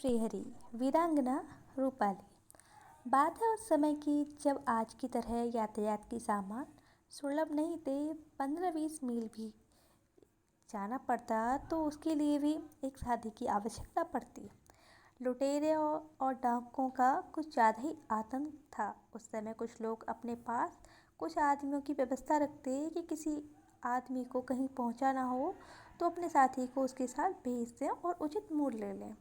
श्रीहरि, वीरांगना रूपाली। बात है उस समय की जब आज की तरह यातायात के सामान सुलभ नहीं थे। 15-20 मील भी जाना पड़ता तो उसके लिए भी एक साथी की आवश्यकता पड़ती। लुटेरे और डाकुओं का कुछ ज़्यादा ही आतंक था। उस समय कुछ लोग अपने पास कुछ आदमियों की व्यवस्था रखते कि किसी आदमी को कहीं पहुंचाना हो तो अपने साथी को उसके साथ भेज दें और उचित मूल्य ले लें।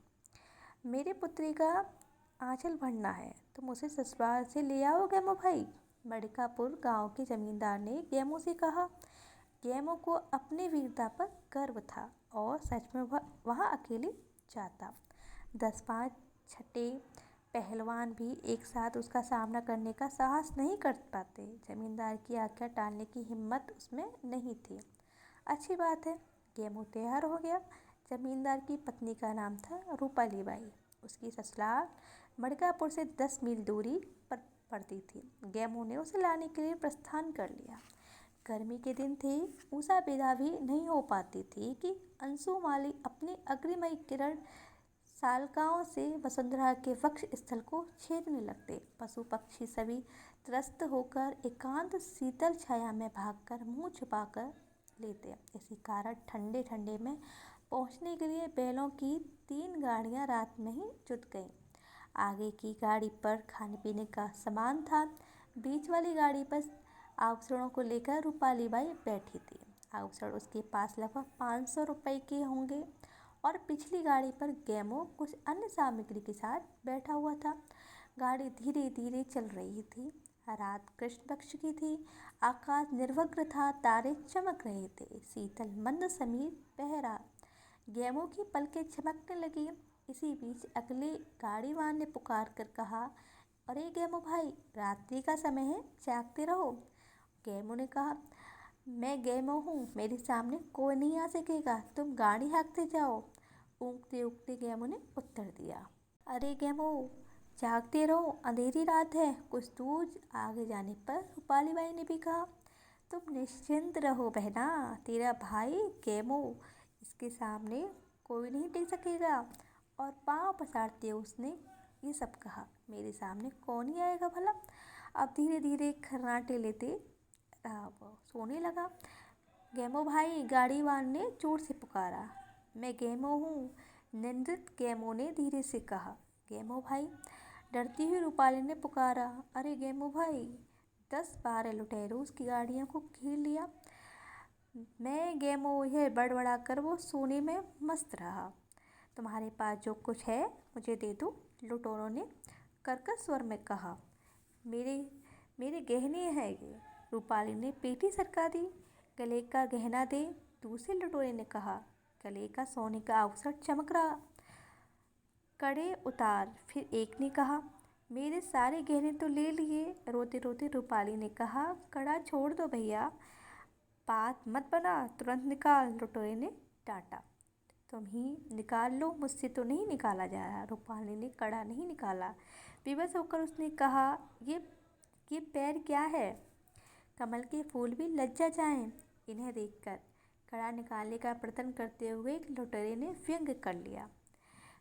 मेरी पुत्री का आंचल भरना है, तुम उसे ससुराल से ले आओ गेमो भाई। मड़िकापुर गांव के जमींदार ने गेमो से कहा। गेमो को अपनी वीरता पर गर्व था और सच में वह वहाँ अकेले जाता। 10-5 छठे पहलवान भी एक साथ उसका सामना करने का साहस नहीं कर पाते। जमींदार की आज्ञा टालने की हिम्मत उसमें नहीं थी। अच्छी बात है, गेमो तैयार हो गया। जमींदार की पत्नी का नाम था रूपाली बाई। उसकी ससुराल मड़कापुर से 10 मील दूरी पर पड़ती थी। गेमो ने उसे लाने के लिए प्रस्थान कर लिया। गर्मी के दिन थे, ऊषा विदा भी नहीं हो पाती थी कि अंशुमाली अपनी अग्निमयी किरण शालकाओं से वसुंधरा के वक्ष स्थल को छेदने लगते। पशु पक्षी सभी त्रस्त होकर एकांत शीतल छाया में भागकर मुंह छुपाकर लेते। इसी कारण ठंडे ठंडे में पहुंचने के लिए बैलों की 3 गाड़ियां रात में ही जुट गईं। आगे की गाड़ी पर खाने पीने का सामान था। बीच वाली गाड़ी पर आभूषणों को लेकर रूपाली बाई बैठी थी। आभूषण उसके पास लगभग 500 रुपये के होंगे और पिछली गाड़ी पर गेमो कुछ अन्य सामग्री के साथ बैठा हुआ था। गाड़ी धीरे धीरे चल रही थी। रात कृष्ण पक्ष की थी। आकाश निर्विघ्न था, तारे चमक रहे थे। शीतल मंद समीर बह रहा। गेमो की पलकें चमकने लगी। इसी बीच अगले गाड़ीवान ने पुकार कर कहा, अरे गेमो भाई, रात्रि का समय है, जागते रहो। गेमो ने कहा, मैं गेमो हूँ, मेरे सामने कोई नहीं आ सकेगा, तुम गाड़ी हाँकते जाओ। ऊँगते ऊँगते गेमो ने उत्तर दिया, अरे गेमो, जागते रहो, अंधेरी रात है। कुछ दूर आगे जाने पर रूपाली बाई ने भी कहा, तुम निश्चिंत रहो बहना, तेरा भाई गेमो, इसके सामने कोई नहीं टिक सकेगा। और पाँव पसारते उसने ये सब कहा, मेरे सामने कौन ही आएगा भला। अब धीरे धीरे खर्राटे लेते वो सोने लगा। गेमो भाई, गाड़ीवान ने जोर से पुकारा। मैं गेमो हूँ, निंदित गेमो ने धीरे से कहा। गेमो भाई, डरती हुई रूपाली ने पुकारा। अरे गेमो भाई, 10-12 लुटेरों उसकी गाड़ियों को घेर लिया। मैं गेमो यह बड़बड़ा कर वो सोने में मस्त रहा। तुम्हारे पास जो कुछ है मुझे दे दो, लुटेरों ने कर्कश स्वर में कहा। मेरे गहने हैं ये, रूपाली ने पेटी सरका दी। गले का गहना दे, दूसरे लुटेरे ने कहा। गले का सोने का आभूषण चमक रहा। कड़े उतार, फिर एक ने कहा। मेरे सारे गहने तो ले लिए, रोते रोते रूपाली ने कहा। कड़ा छोड़ दो भैया, बात मत बना, तुरंत निकाल, लुटेरे ने डांटा। तुम ही निकाल लो, मुझसे तो नहीं निकाला जा रहा। रूपाली ने कड़ा नहीं निकाला। विवश होकर उसने कहा, ये पैर क्या है? कमल के फूल भी लज्जा जाएं इन्हें देखकर। कड़ा निकालने का प्रयत्न करते हुए एक लुटेरे ने व्यंग कर लिया।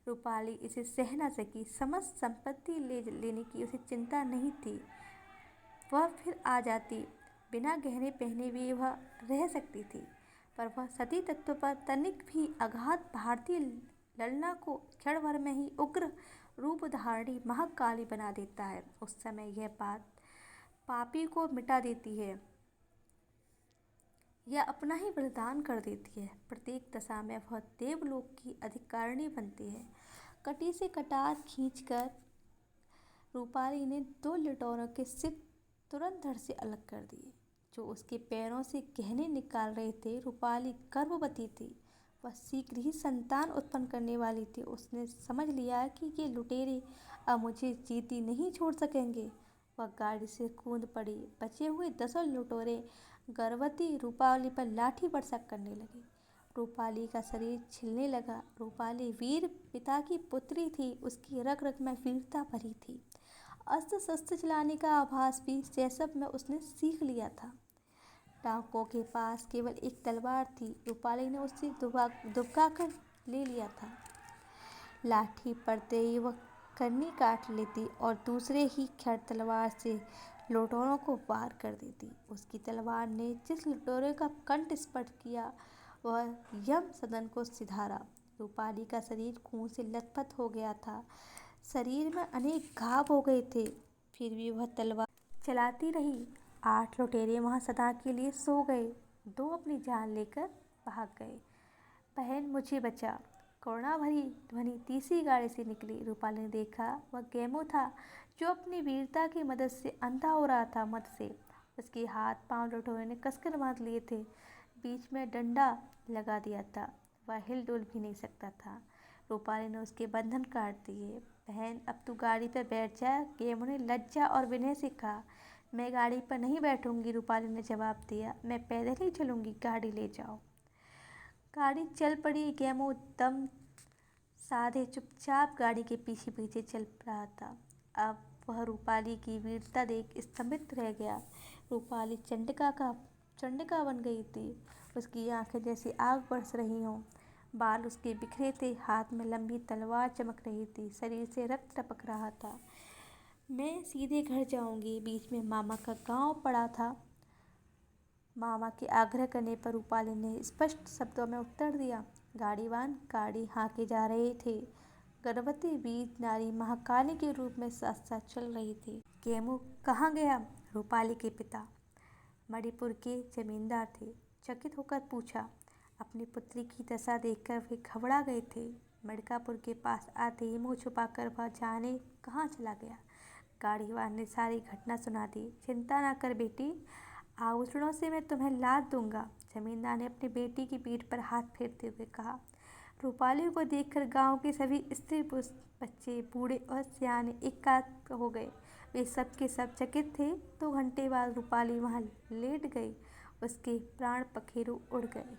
रूपाली इसे सह न सकी। समस्त संपत्ति लेने की उसे चिंता नहीं थी। वह फिर आ जाती, बिना गहने पहने भी वह रह सकती थी, पर वह सती तत्व पर तनिक भी आघात भारतीय ललना को क्षण भर में ही उग्र रूप धारणी महाकाली बना देता है। उस समय यह बात पापी को मिटा देती है या अपना ही बलिदान कर देती है। प्रत्येक दशा में वह देवलोक की अधिकारिणी बनती है। कटी से कटार खींचकर रूपाली ने 2 लुटेरों के सिर तुरंत धड़ से अलग कर दिए, जो उसके पैरों से गहने निकाल रहे थे। रूपाली गर्भवती थी, वह शीघ्र ही संतान उत्पन्न करने वाली थी। उसने समझ लिया कि ये लुटेरे अब मुझे जीती नहीं छोड़ सकेंगे। वह गाड़ी से कूद पड़ी। बचे हुए 10 लुटेरे गर्भवती रूपाली पर लाठी बरसा करने लगे। रूपाली का शरीर छिलने लगा। रूपाली वीर पिता की पुत्री थी, उसकी रग रग में वीरता भरी थी। अस्त्र शस्त्र चलाने का आभास भी शैशव में उसने सीख लिया था। डाकुओं के पास केवल एक तलवार थी, रूपाली ने उससे दुबका कर ले लिया था। लाठी पड़ते ही वह कन्नी काट लेती और दूसरे ही क्षण तलवार से लुटेरों को वार कर देती। उसकी तलवार ने जिस लुटेरे का कंठ स्पर्श किया वह यम सदन को सिधारा। रूपाली का शरीर खून से लथपथ हो गया था, शरीर में अनेक घाव हो गए थे, फिर भी वह तलवार चलाती रही। 8 लुटेरे वहां सदा के लिए सो गए। 2 अपनी जान लेकर भाग गए। बहन मुझे बचा, करुणा भरी ध्वनि तीसरी गाड़ी से निकली। रूपाली ने देखा वह गेमो था जो अपनी वीरता की मदद से अंधा हो रहा था। मत से उसके हाथ पांव लुटेरों ने कसकर बांध लिए थे, बीच में डंडा लगा दिया था, वह हिल डुल भी नहीं सकता था। रूपाली ने उसके बंधन काट दिए। बहन अब तू गाड़ी पर बैठ जा, गेमो ने लज्जा और विनय से कहा। मैं गाड़ी पर नहीं बैठूंगी, रूपाली ने जवाब दिया। मैं पैदल ही चलूंगी, गाड़ी ले जाओ। गाड़ी चल पड़ी। गेमो दम साधे चुपचाप गाड़ी के पीछे पीछे चल रहा था। अब वह रूपाली की वीरता देख स्तंभित रह गया। रूपाली चंडिका बन गई थी। उसकी आंखें जैसी आग बरस रही हों, बाल उसके बिखरे थे, हाथ में लंबी तलवार चमक रही थी, शरीर से रक्त टपक रहा था। मैं सीधे घर जाऊंगी। बीच में मामा का गांव पड़ा था। मामा के आग्रह करने पर रूपाली ने स्पष्ट शब्दों में उत्तर दिया। गाड़ीवान गाड़ी हाँके जा रहे थे। गर्भवती वीर नारी महाकाली के रूप में साथ साथ चल रही थी। गेमो कहाँ गया? रूपाली के पिता मणिपुर के जमींदार थे। चकित होकर पूछा। अपनी पुत्री की दशा देखकर वे घबरा गए थे। मड़कापुर के पास आते ही मुँह छुपाकर वह जाने कहाँ चला गया। गाड़ीवान ने सारी घटना सुना दी। चिंता न कर बेटी, आभूषणों से मैं तुम्हें लाद दूंगा, जमींदार ने अपनी बेटी की पीठ पर हाथ फेरते हुए कहा। रूपाली को देखकर गांव के सभी स्त्री पुरुष, बच्चे, बूढ़े और सियाने एकांत हो गए। वे सब के सब चकित थे। 2 घंटे बाद रूपाली वहां लेट गई। उसके प्राण पखेरु उड़ गए।